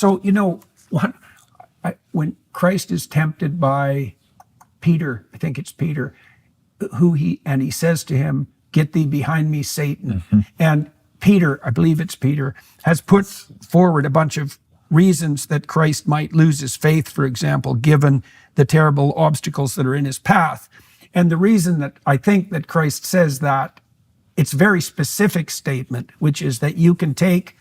So, when Christ is tempted by Peter, I think it's Peter, he says to him, "Get thee behind me, Satan." And Peter, I believe it's Peter, has put forward a bunch of reasons that Christ might lose his faith, for example, given the terrible obstacles that are in his path. And the reason that I think that Christ says that, it's a very specific statement, which is that you can take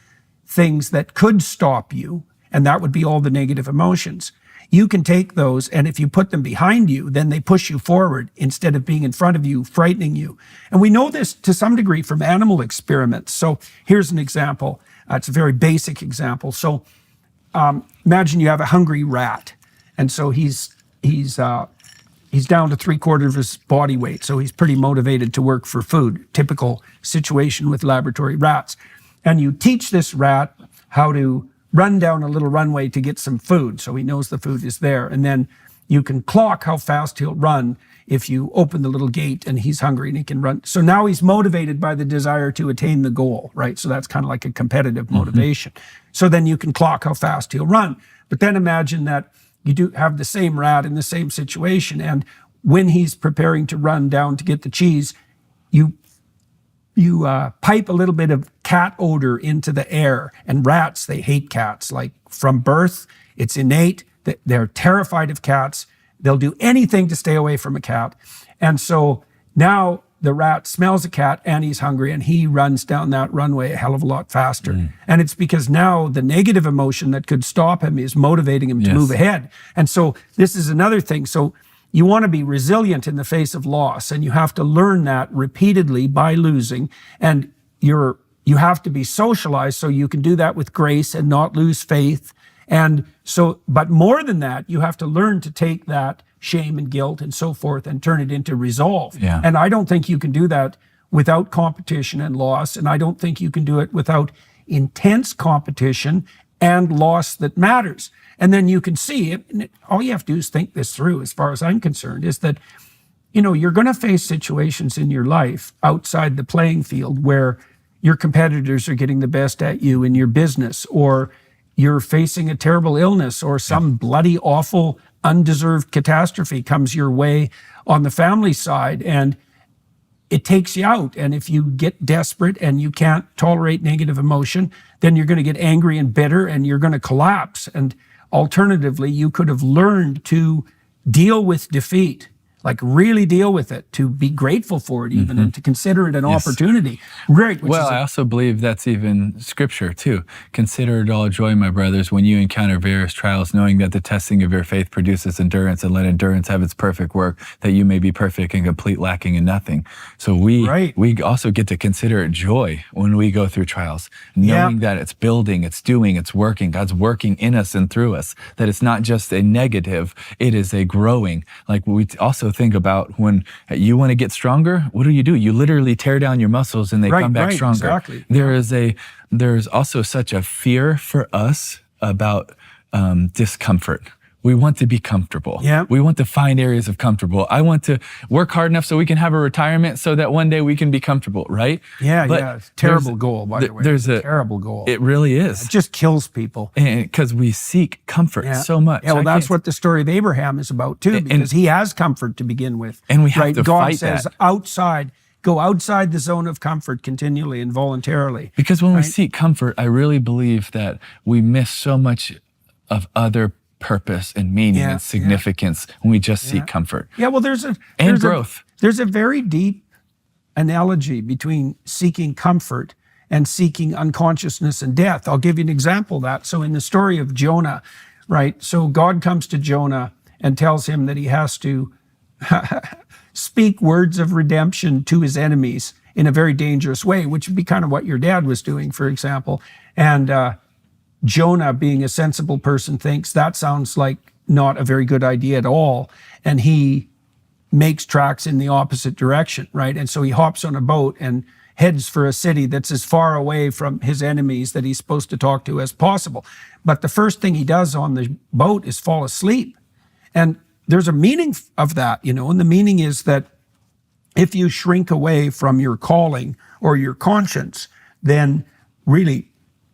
things that could stop you, and that would be all the negative emotions. You can take those, and if you put them behind you, then they push you forward instead of being in front of you, frightening you. And we know this to some degree from animal experiments. So here's an example. It's a very basic example. So imagine you have a hungry rat, and so he's down to 3/4 of his body weight, so he's pretty motivated to work for food. Typical situation with laboratory rats. And you teach this rat how to run down a little runway to get some food, so he knows the food is there. And then you can clock how fast he'll run if you open the little gate and he's hungry and he can run. So now he's motivated by the desire to attain the goal, right? So that's kind of like a competitive motivation. So then you can clock how fast he'll run. But then imagine that you do have the same rat in the same situation, and when he's preparing to run down to get the cheese, you pipe a little bit of cat odor into the air. And rats, they hate cats. Like from birth, it's innate. They're terrified of cats. They'll do anything to stay away from a cat. And so now the rat smells a cat and he's hungry, and he runs down that runway a hell of a lot faster. And it's because now the negative emotion that could stop him is motivating him to move ahead. And so this is another thing. So you want to be resilient in the face of loss, and you have to learn that repeatedly by losing. And you have to be socialized so you can do that with grace and not lose faith. And so, but more than that, you have to learn to take that shame and guilt and so forth and turn it into resolve. And I don't think you can do that without competition and loss. And I don't think you can do it without intense competition and loss that matters. And then you can see it. All you have to do is think this through, as far as I'm concerned, is that, you're going to face situations in your life outside the playing field where your competitors are getting the best at you in your business, or you're facing a terrible illness, or some bloody, awful, undeserved catastrophe comes your way on the family side, and it takes you out. And if you get desperate and you can't tolerate negative emotion, then you're going to get angry and bitter, and you're going to collapse. And alternatively, you could have learned to deal with defeat, like really deal with it, to be grateful for it even, and to consider it an opportunity. Right. I also believe that's even scripture too. Consider it all joy, my brothers, when you encounter various trials, knowing that the testing of your faith produces endurance, and let endurance have its perfect work, that you may be perfect and complete, lacking in nothing. So we also get to consider it joy when we go through trials, knowing that it's building, it's doing, it's working. God's working in us and through us, that it's not just a negative, it is a growing. Like we also think about when you want to get stronger, what do? You literally tear down your muscles and they come back stronger. Exactly. There's also such a fear for us about discomfort. We want to be comfortable. We want to find areas of comfortable. I want to work hard enough so we can have a retirement so that one day we can be comfortable, right? Terrible goal, by the way. There's a terrible goal. It really is. It just kills people. Because we seek comfort so much. Yeah, well, that's what the story of Abraham is about too, because he has comfort to begin with. And we have to God fight says that. Go outside the zone of comfort continually and voluntarily. Because when we seek comfort, I really believe that we miss so much of other purpose and meaning and significance when we just seek comfort. There's growth. There's a very deep analogy between seeking comfort and seeking unconsciousness and death. I'll give you an example of that. So in the story of Jonah, right? So God comes to Jonah and tells him that he has to speak words of redemption to his enemies in a very dangerous way, which would be kind of what your dad was doing, for example. And Jonah, being a sensible person, thinks that sounds like not a very good idea at all. And he makes tracks in the opposite direction, right? And so he hops on a boat and heads for a city that's as far away from his enemies that he's supposed to talk to as possible. But the first thing he does on the boat is fall asleep. And there's a meaning of that, and the meaning is that if you shrink away from your calling or your conscience, then really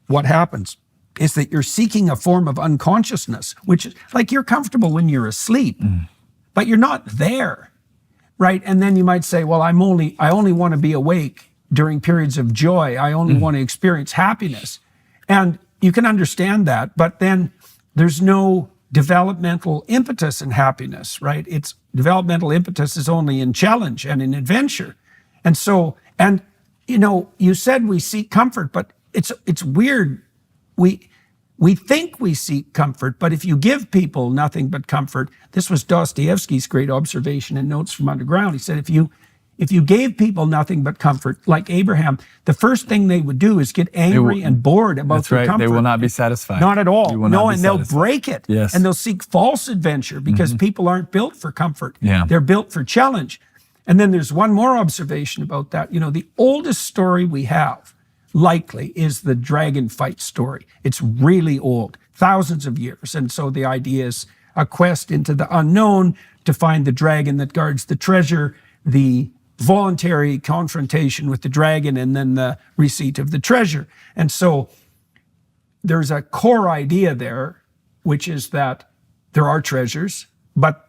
what happens? is that you're seeking a form of unconsciousness, which is like you're comfortable when you're asleep, but you're not there, right? And then you might say, well, I only want to be awake during periods of joy. I only want to experience happiness. And you can understand that, but then there's no developmental impetus in happiness, right? It's developmental impetus is only in challenge and in adventure. And so, and you know, you said we seek comfort, but it's weird. We think we seek comfort, but if you give people nothing but comfort, this was Dostoevsky's great observation in Notes from Underground. He said, if you gave people nothing but comfort, like Abraham, the first thing they would do is get angry and bored about That's their right. comfort. They will not be satisfied. Not at all. You will No, not be and they'll satisfied. break it. Yes. And they'll seek false adventure because people aren't built for comfort. Yeah. They're built for challenge. And then there's one more observation about that. You know, the oldest story we have, likely, is the dragon fight story. It's really old, thousands of years. And so the idea is a quest into the unknown to find the dragon that guards the treasure, the voluntary confrontation with the dragon, and then the receipt of the treasure. And so there's a core idea there, which is that there are treasures, but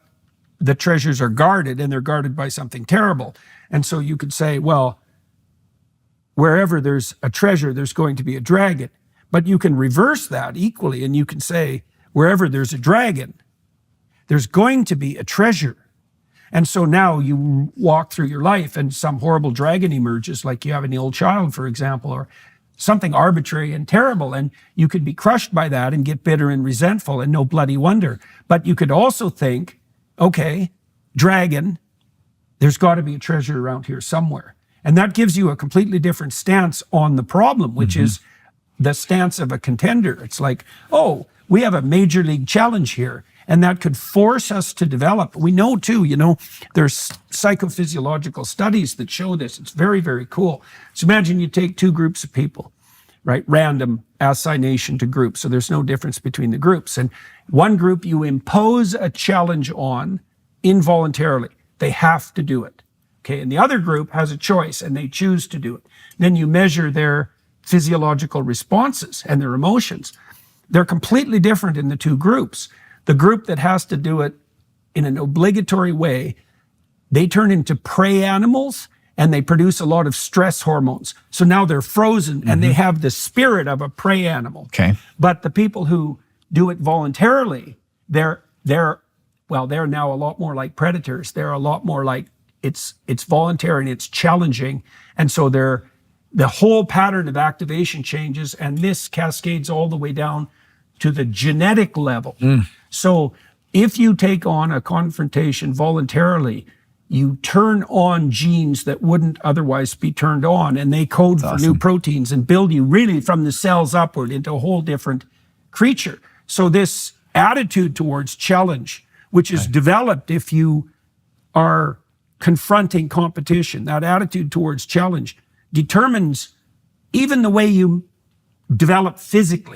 the treasures are guarded, and they're guarded by something terrible. And so you could say, well, wherever there's a treasure, there's going to be a dragon. But you can reverse that equally, and you can say, wherever there's a dragon, there's going to be a treasure. And so now you walk through your life and some horrible dragon emerges, like you have an ill child, for example, or something arbitrary and terrible. And you could be crushed by that and get bitter and resentful, and no bloody wonder. But you could also think, okay, dragon, there's got to be a treasure around here somewhere. And that gives you a completely different stance on the problem, which is the stance of a contender. It's like, oh, we have a major league challenge here. And that could force us to develop. We know too, you know, there's psychophysiological studies that show this. It's very, very cool. So imagine you take two groups of people, right? Random assignation to groups. So there's no difference between the groups. And one group you impose a challenge on involuntarily. They have to do it. Okay. And the other group has a choice and they choose to do it. Then you measure their physiological responses and their emotions. They're completely different in the two groups. The group that has to do it in an obligatory way, they turn into prey animals and they produce a lot of stress hormones. So now they're frozen and they have the spirit of a prey animal. Okay. But the people who do it voluntarily, they're now a lot more like predators. They're a lot more like it's voluntary and it's challenging. And so the whole pattern of activation changes, and this cascades all the way down to the genetic level. So if you take on a confrontation voluntarily, you turn on genes that wouldn't otherwise be turned on, and they code for new proteins and build you really from the cells upward into a whole different creature. So this attitude towards challenge, which is developed if you are confronting competition, that attitude towards challenge determines even the way you develop physically.